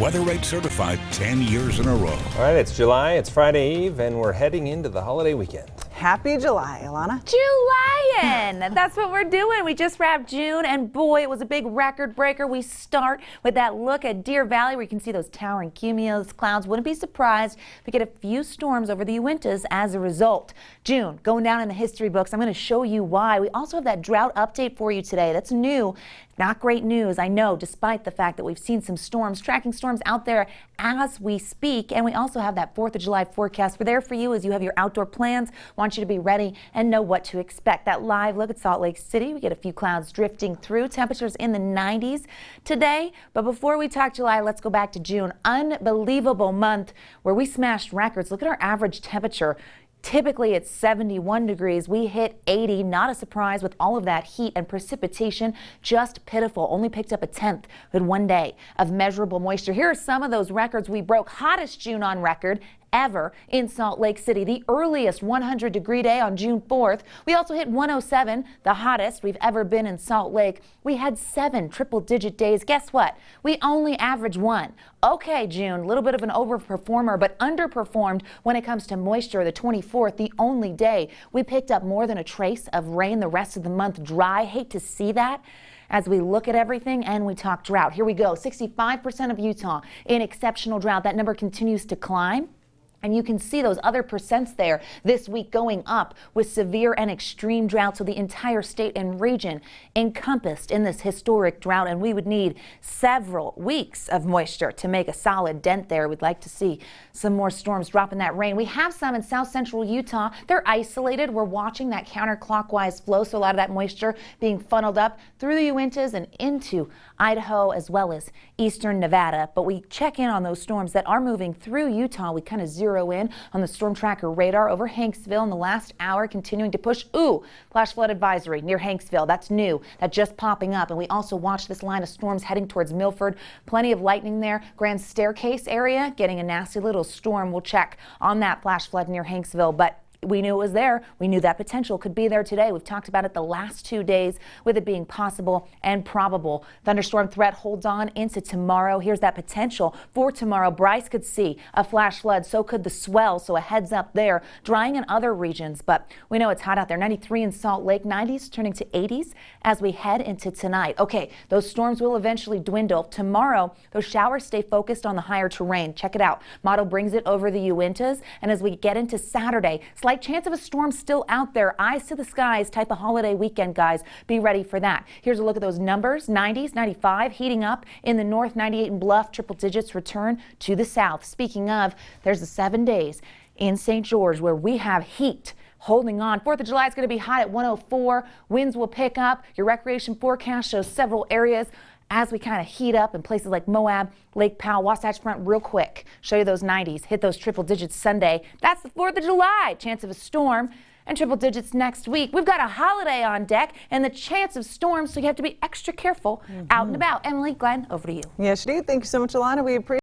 WeatherRate certified 10 years in a row. All right, it's July, it's Friday Eve, and we're heading into the holiday weekend. Happy July, Alana. July-in. That's what we're doing. We just wrapped June, and boy, it was a big record breaker. We start with that look at Deer Valley, where you can see those towering cumulus clouds. Wouldn't be surprised if we get a few storms over the Uintas as a result. June, going down in the history books. I'm going to show you why. We also have that drought update for you today. That's new. Not great news, I know, despite the fact that we've seen some storms, tracking storms out there as we speak. And we also have that 4th of July forecast. We're there for you as you have your outdoor plans. Want you to be ready and know what to expect. That live look at Salt Lake City. We get a few clouds drifting through. Temperatures in the 90s today. But before we talk July, let's go back to June. Unbelievable month where we smashed records. Look at our average temperature. Typically it's 71 degrees. We hit 80. Not a surprise with all of that heat and precipitation. Just pitiful. Only picked up a tenth with 1 day of measurable moisture. Here are some of those records we broke. Hottest June on record ever in Salt Lake City. The earliest 100-degree day on June 4th. We also hit 107, the hottest we've ever been in Salt Lake. We had 7 triple-digit days. Guess what? We only averaged 1. Okay, June, a little bit of an overperformer, but underperformed when it comes to moisture. The 24th, the only day we picked up more than a trace of rain. The rest of the month dry. Hate to see that as we look at everything and we talk drought. Here we go. 65% of Utah in exceptional drought. That number continues to climb. And you can see those other percents there this week going up with severe and extreme drought. So the entire state and region encompassed in this historic drought. And we would need several weeks of moisture to make a solid dent there. We'd like to see some more storms dropping that rain. We have some in south central Utah. They're isolated. We're watching that counterclockwise flow. So a lot of that moisture being funneled up through the Uintas and into Idaho as well as eastern Nevada. But we check in on those storms that are moving through Utah. We kind of zero in on the storm tracker radar over Hanksville in the last hour, continuing to push. Flash flood advisory near Hanksville. That's new. That's just popping up. And we also watch this line of storms heading towards Milford. Plenty of lightning there. Grand Staircase area getting a nasty little storm. We'll check on that flash flood near Hanksville. But we knew it was there. We knew that potential could be there today. We've talked about it the last 2 days with it being possible and probable. Thunderstorm threat holds on into tomorrow. Here's that potential for tomorrow. Bryce could see a flash flood. So could the swell. So a heads up there. Drying in other regions, but we know it's hot out there. 93 in Salt Lake, 90s turning to 80s as we head into tonight. Okay, those storms will eventually dwindle. Tomorrow, those showers stay focused on the higher terrain. Check it out. Model brings it over the Uintas. And as we get into Saturday, slight chance of a storm still out there. Eyes to the skies type of holiday weekend, guys. Be ready for that. Here's a look at those numbers. 90s, 95, heating up in the north. 98 in Bluff, triple digits return to the south. Speaking of, there's the 7 days in St. George where we have heat holding on. 4th of July is going to be hot at 104. Winds will pick up. Your recreation forecast shows several areas as we kind of heat up in places like Moab, Lake Powell, Wasatch Front real quick. Show you those 90s. Hit those triple digits Sunday. That's the 4th of July. Chance of a storm and triple digits next week. We've got a holiday on deck and the chance of storms, so you have to be extra careful out and about. Emily, Glenn, over to you. Yes, you do. Thank you so much, Alana. We appreciate